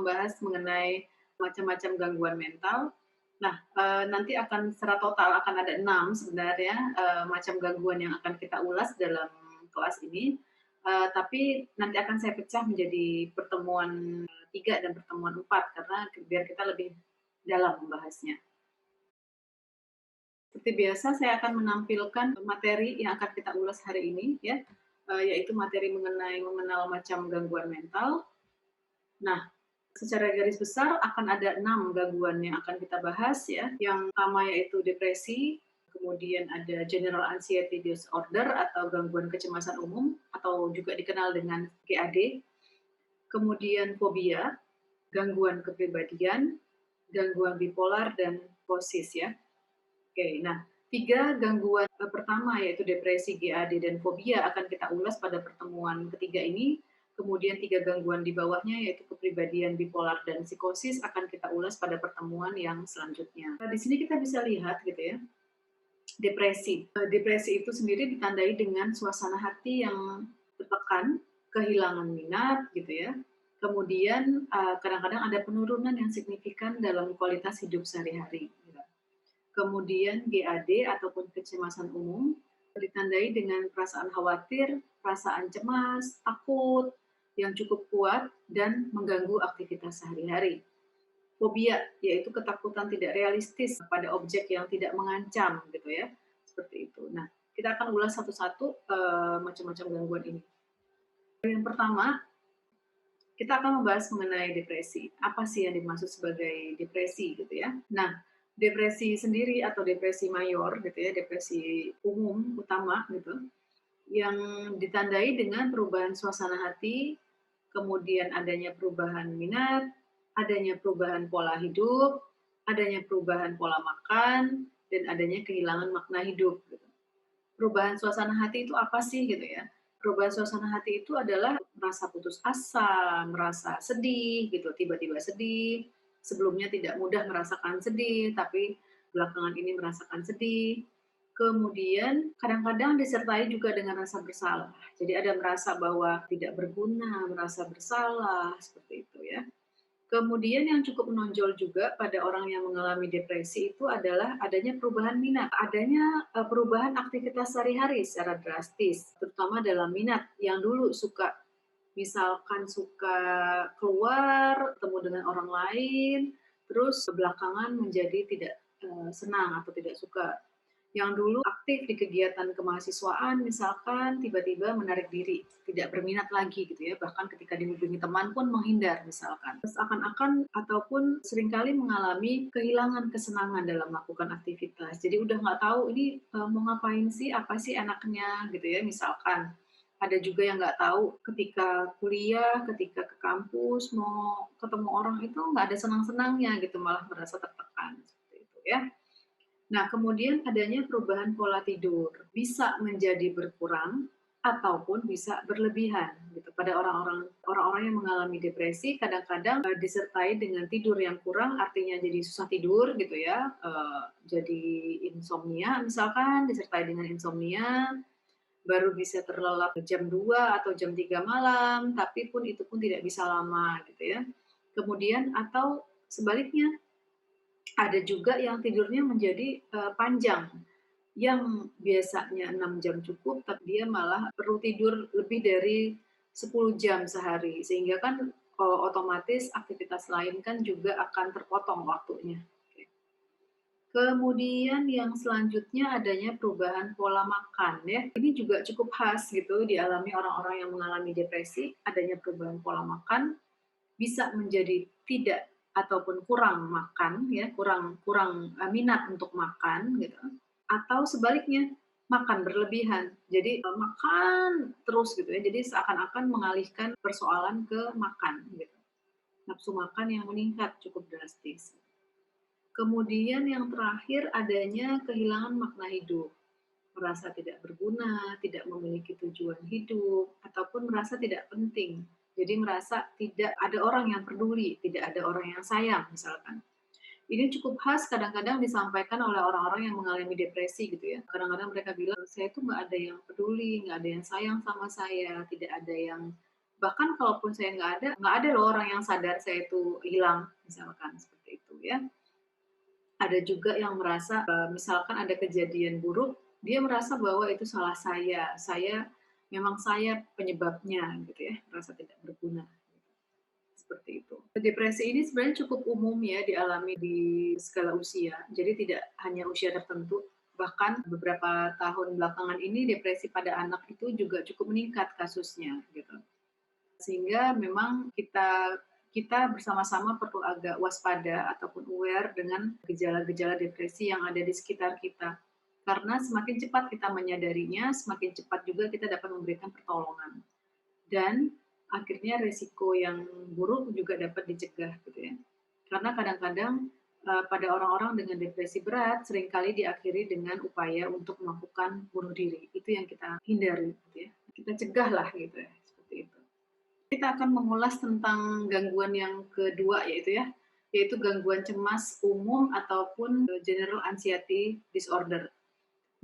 membahas mengenai macam-macam gangguan mental. Nah, nanti akan secara total akan ada 6 sebenarnya, macam gangguan yang akan kita ulas dalam kelas ini, tapi nanti akan saya pecah menjadi pertemuan 3 dan pertemuan 4 karena biar kita lebih dalam membahasnya. Seperti biasa saya akan menampilkan materi yang akan kita ulas hari ini ya, yaitu materi mengenai mengenal macam gangguan mental. Nah, secara garis besar akan ada 6 gangguan yang akan kita bahas ya. Yang pertama yaitu depresi, kemudian ada general anxiety disorder atau gangguan kecemasan umum atau juga dikenal dengan GAD, kemudian fobia, gangguan kepribadian, gangguan bipolar dan psikosis ya. Oke, nah 3 gangguan, pertama yaitu depresi, GAD, dan fobia akan kita ulas pada pertemuan ketiga ini. Kemudian 3 gangguan di bawahnya yaitu kepribadian, bipolar, dan psikosis akan kita ulas pada pertemuan yang selanjutnya. Di sini kita bisa lihat gitu ya, depresi. Depresi itu sendiri ditandai dengan suasana hati yang tertekan, kehilangan minat gitu ya. Kemudian, kadang-kadang ada penurunan yang signifikan dalam kualitas hidup sehari-hari gitu. Kemudian GAD ataupun kecemasan umum ditandai dengan perasaan khawatir, perasaan cemas, takut yang cukup kuat dan mengganggu aktivitas sehari-hari. Fobia yaitu ketakutan tidak realistis pada objek yang tidak mengancam gitu ya, seperti itu. Nah, kita akan ulas satu-satu macam-macam gangguan ini. Yang pertama, kita akan membahas mengenai depresi. Apa sih yang dimaksud sebagai depresi gitu ya? Nah, depresi sendiri atau depresi mayor gitu ya, depresi umum utama gitu, yang ditandai dengan perubahan suasana hati, kemudian adanya perubahan minat, adanya perubahan pola hidup, adanya perubahan pola makan, dan adanya kehilangan makna hidup gitu. Perubahan suasana hati itu apa sih gitu ya? Perubahan suasana hati itu adalah merasa putus asa, merasa sedih gitu, tiba-tiba sedih, sebelumnya tidak mudah merasakan sedih, tapi belakangan ini merasakan sedih. Kemudian kadang-kadang disertai juga dengan rasa bersalah. Jadi ada merasa bahwa tidak berguna, merasa bersalah, seperti itu ya. Kemudian yang cukup menonjol juga pada orang yang mengalami depresi itu adalah adanya perubahan minat, adanya perubahan aktivitas sehari-hari secara drastis, terutama dalam minat yang dulu suka, misalkan suka keluar, ketemu dengan orang lain, terus belakangan menjadi tidak senang atau tidak suka. Yang dulu aktif di kegiatan kemahasiswaan misalkan tiba-tiba menarik diri, tidak berminat lagi gitu ya, bahkan ketika dihubungi teman pun menghindar misalkan. Seakan-akan ataupun seringkali mengalami kehilangan kesenangan dalam melakukan aktivitas. Jadi udah nggak tahu ini mau ngapain sih, apa sih enaknya gitu ya misalkan. Ada juga yang nggak tahu ketika kuliah, ketika ke kampus, mau ketemu orang itu nggak ada senang-senangnya gitu, malah merasa tertekan seperti itu ya. Nah, kemudian adanya perubahan pola tidur, bisa menjadi berkurang ataupun bisa berlebihan gitu. Pada orang-orang yang mengalami depresi kadang-kadang disertai dengan tidur yang kurang, artinya jadi susah tidur gitu ya, jadi insomnia misalkan, disertai dengan insomnia, baru bisa terlelap jam 2 atau jam 3 malam, tapi pun itu pun tidak bisa lama gitu ya. Kemudian atau sebaliknya ada juga yang tidurnya menjadi, panjang, yang biasanya 6 jam cukup, tapi dia malah perlu tidur lebih dari 10 jam sehari, sehingga kan, otomatis aktivitas lain kan juga akan terpotong waktunya. Kemudian yang selanjutnya adanya perubahan pola makan ya, ini juga cukup khas gitu dialami orang-orang yang mengalami depresi, adanya perubahan pola makan, bisa menjadi tidak ataupun kurang makan ya, kurang kurang, minat untuk makan gitu, atau sebaliknya makan berlebihan. Jadi, makan terus gitu ya, jadi seakan-akan mengalihkan persoalan ke makan gitu. Nafsu makan yang meningkat cukup drastis. Kemudian yang terakhir adanya kehilangan makna hidup, merasa tidak berguna, tidak memiliki tujuan hidup, ataupun merasa tidak penting. Jadi merasa tidak ada orang yang peduli, tidak ada orang yang sayang misalkan. Ini cukup khas kadang-kadang disampaikan oleh orang-orang yang mengalami depresi gitu ya. Kadang-kadang mereka bilang, saya itu nggak ada yang peduli, nggak ada yang sayang sama saya, tidak ada yang Bahkan kalaupun saya nggak ada loh orang yang sadar saya itu hilang, misalkan seperti itu ya. Ada juga yang merasa, misalkan ada kejadian buruk, dia merasa bahwa itu salah memang saya penyebabnya gitu ya, merasa tidak berguna, seperti itu. Depresi ini sebenarnya cukup umum ya dialami di segala usia, jadi tidak hanya usia tertentu, bahkan beberapa tahun belakangan ini depresi pada anak itu juga cukup meningkat kasusnya gitu. Sehingga memang kita kita bersama-sama perlu agak waspada ataupun aware dengan gejala-gejala depresi yang ada di sekitar kita. Karena semakin cepat kita menyadarinya, semakin cepat juga kita dapat memberikan pertolongan. Dan akhirnya resiko yang buruk juga dapat dicegah gitu ya. Karena kadang-kadang pada orang-orang dengan depresi berat seringkali diakhiri dengan upaya untuk melakukan bunuh diri. Itu yang kita hindari gitu ya. Kita cegahlah gitu ya, seperti itu. Kita akan mengulas tentang gangguan yang kedua yaitu gangguan cemas umum ataupun general anxiety disorder.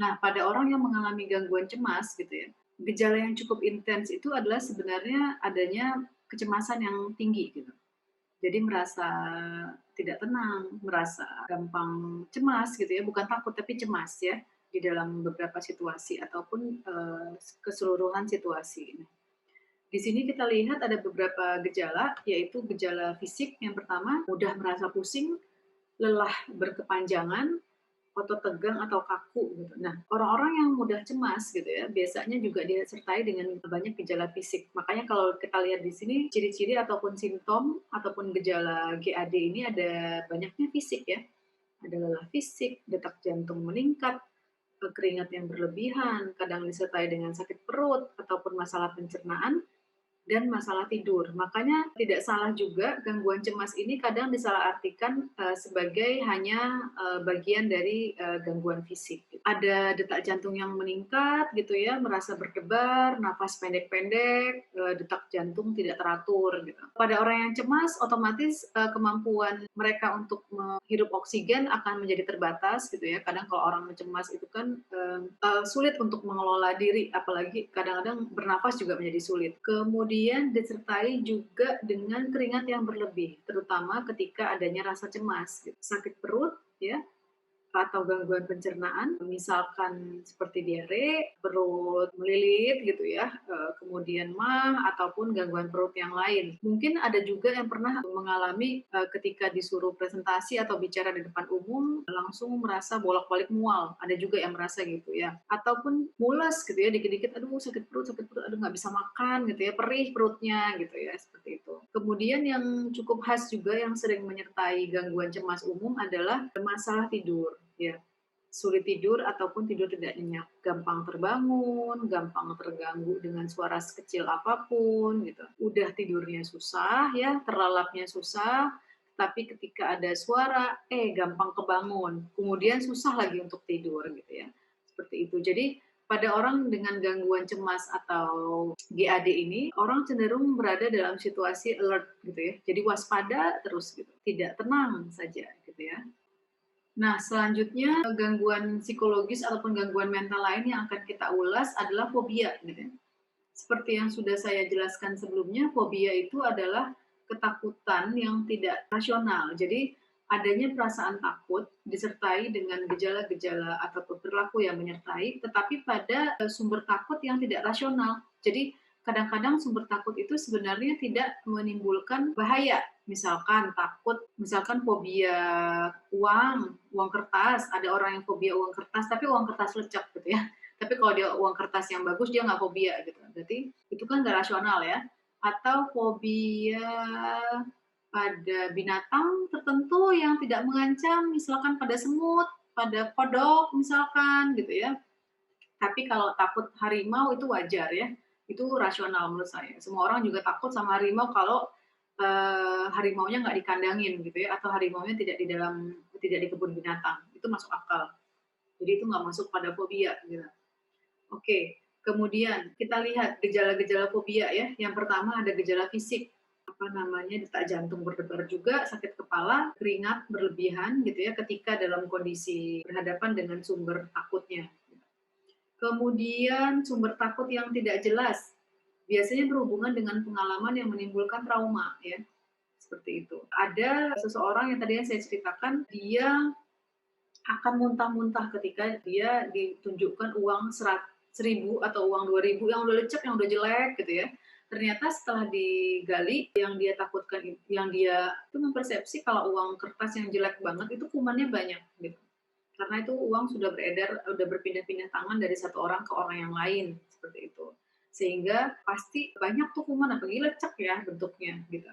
Nah, pada orang yang mengalami gangguan cemas gitu ya, gejala yang cukup intens itu adalah sebenarnya adanya kecemasan yang tinggi gitu. Jadi merasa tidak tenang, merasa gampang cemas gitu ya, bukan takut tapi cemas ya di dalam beberapa situasi ataupun keseluruhan situasi. Di sini kita lihat ada beberapa gejala, yaitu gejala fisik yang pertama, mudah merasa pusing, lelah berkepanjangan, otot tegang atau kaku gitu. Nah, orang-orang yang mudah cemas gitu ya, biasanya juga disertai dengan banyak gejala fisik. Makanya kalau kita lihat di sini ciri-ciri ataupun simptom ataupun gejala GAD ini ada banyaknya fisik ya. Ada lelah fisik, detak jantung meningkat, keringat yang berlebihan, kadang disertai dengan sakit perut ataupun masalah pencernaan, dan masalah tidur. Makanya tidak salah juga gangguan cemas ini kadang disalahartikan sebagai hanya bagian dari gangguan fisik. Ada detak jantung yang meningkat gitu ya, merasa berdebar, nafas pendek-pendek, detak jantung tidak teratur gitu. Pada orang yang cemas, otomatis kemampuan mereka untuk menghirup oksigen akan menjadi terbatas gitu ya. Kadang kalau orang cemas itu kan sulit untuk mengelola diri, apalagi kadang-kadang bernafas juga menjadi sulit. Kemudian disertai juga dengan keringat yang berlebih, terutama ketika adanya rasa cemas, gitu. Sakit perut, ya, atau gangguan pencernaan, misalkan seperti diare, perut melilit gitu ya, kemudian MAH ataupun gangguan perut yang lain. Mungkin ada juga yang pernah mengalami ketika disuruh presentasi atau bicara di depan umum langsung merasa bolak-balik mual. Ada juga yang merasa gitu ya. Ataupun mules gitu ya, dikit-dikit aduh sakit perut, aduh nggak bisa makan gitu ya, perih perutnya gitu ya, seperti itu. Kemudian yang cukup khas juga yang sering menyertai gangguan cemas umum adalah masalah tidur ya, sulit tidur ataupun tidur tidak nyenyak, gampang terbangun, gampang terganggu dengan suara sekecil apapun gitu. Udah tidurnya susah ya, terlelapnya susah, tapi ketika ada suara, gampang kebangun, kemudian susah lagi untuk tidur gitu ya. Seperti itu. Jadi pada orang dengan gangguan cemas atau GAD ini, orang cenderung berada dalam situasi alert gitu ya. Jadi waspada terus gitu, tidak tenang saja gitu ya. Nah, selanjutnya gangguan psikologis ataupun gangguan mental lain yang akan kita ulas adalah fobia gitu ya. Seperti yang sudah saya jelaskan sebelumnya, fobia itu adalah ketakutan yang tidak rasional. Jadi adanya perasaan takut disertai dengan gejala-gejala ataupun perilaku yang menyertai, tetapi pada sumber takut yang tidak rasional. Jadi kadang-kadang sumber takut itu sebenarnya tidak menimbulkan bahaya. Misalkan fobia uang kertas, ada orang yang fobia uang kertas, tapi uang kertas lecek gitu ya. Tapi kalau dia uang kertas yang bagus, dia nggak fobia gitu. Berarti itu kan nggak rasional ya. Atau fobia pada binatang tertentu yang tidak mengancam, misalkan pada semut, pada kodok misalkan gitu ya. Tapi kalau takut harimau itu wajar ya, itu rasional menurut saya. Semua orang juga takut sama harimau kalau harimaunya nggak dikandangin gitu ya, atau harimaunya tidak di kebun binatang, itu masuk akal. Jadi itu nggak masuk pada fobia gitu. Oke, kemudian kita lihat gejala-gejala fobia ya. Yang pertama ada gejala fisik, detak jantung berdebar juga, sakit kepala, keringat berlebihan gitu ya ketika dalam kondisi berhadapan dengan sumber takutnya. Kemudian sumber takut yang tidak jelas. biasanya berhubungan dengan pengalaman yang menimbulkan trauma ya, seperti itu. Ada seseorang yang tadi yang saya ceritakan, dia akan muntah-muntah ketika dia ditunjukkan uang 1.000 atau uang 2.000 yang udah lecek, yang udah jelek gitu ya. Ternyata setelah digali, yang dia takutkan, yang dia itu mempersepsi kalau uang kertas yang jelek banget itu kumannya banyak gitu. Karena itu uang sudah beredar, udah berpindah-pindah tangan dari satu orang ke orang yang lain, seperti itu. Sehingga pasti banyak tuh kuman, apalagi lecek ya bentuknya gitu.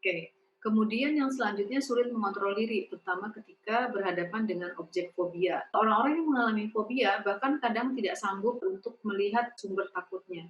Oke, kemudian yang selanjutnya sulit mengontrol diri, terutama ketika berhadapan dengan objek fobia. Orang-orang yang mengalami fobia bahkan kadang tidak sanggup untuk melihat sumber takutnya.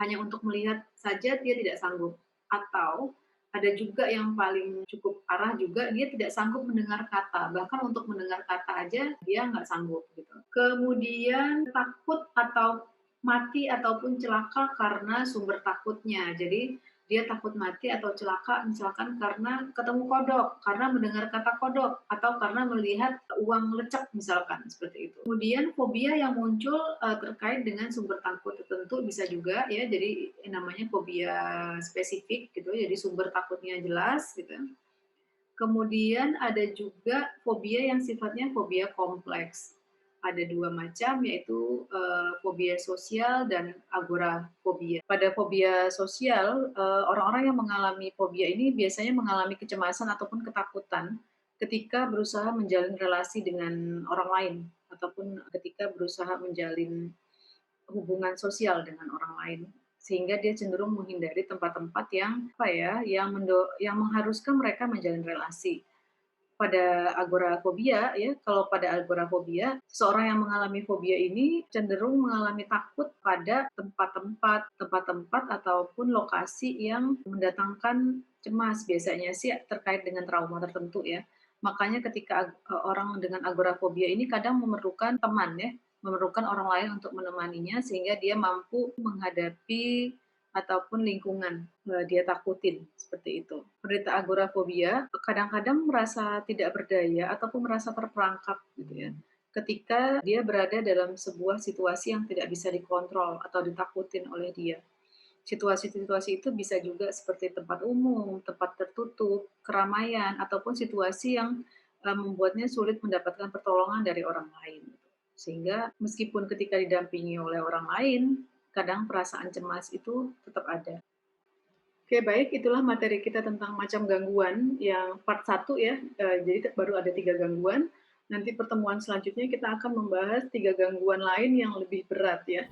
Hanya untuk melihat saja dia tidak sanggup. Atau ada juga yang paling cukup parah juga, dia tidak sanggup mendengar kata. Bahkan untuk mendengar kata aja dia nggak sanggup gitu. Kemudian takut atau mati ataupun celaka karena sumber takutnya. Jadi dia takut mati atau celaka misalkan karena ketemu kodok, karena mendengar kata kodok, atau karena melihat uang lecek misalkan, seperti itu. Kemudian fobia yang muncul terkait dengan sumber takut tertentu bisa juga ya, jadi namanya fobia spesifik gitu, jadi sumber takutnya jelas gitu. Kemudian ada juga fobia yang sifatnya fobia kompleks. Ada dua macam, yaitu fobia sosial dan agorafobia. Pada fobia sosial, orang-orang yang mengalami fobia ini biasanya mengalami kecemasan ataupun ketakutan ketika berusaha menjalin relasi dengan orang lain, ataupun ketika berusaha menjalin hubungan sosial dengan orang lain, sehingga dia cenderung menghindari tempat-tempat yang apa ya, yang mengharuskan mereka menjalin relasi. Pada agorafobia ya, kalau pada agorafobia, seseorang yang mengalami fobia ini cenderung mengalami takut pada tempat-tempat ataupun lokasi yang mendatangkan cemas, biasanya sih terkait dengan trauma tertentu ya. Makanya ketika orang dengan agorafobia ini kadang memerlukan teman ya, memerlukan orang lain untuk menemaninya sehingga dia mampu menghadapi ataupun lingkungan dia takutin, seperti itu. Penderita agorafobia kadang-kadang merasa tidak berdaya ataupun merasa terperangkap gitu ya, ketika dia berada dalam sebuah situasi yang tidak bisa dikontrol atau ditakutin oleh dia. Situasi-situasi itu bisa juga seperti tempat umum, tempat tertutup, keramaian, ataupun situasi yang membuatnya sulit mendapatkan pertolongan dari orang lain. Sehingga meskipun ketika didampingi oleh orang lain, kadang perasaan cemas itu tetap ada. Oke, baik, itulah materi kita tentang macam gangguan yang part 1 ya, jadi baru ada 3 gangguan. Nanti pertemuan selanjutnya kita akan membahas 3 gangguan lain yang lebih berat ya.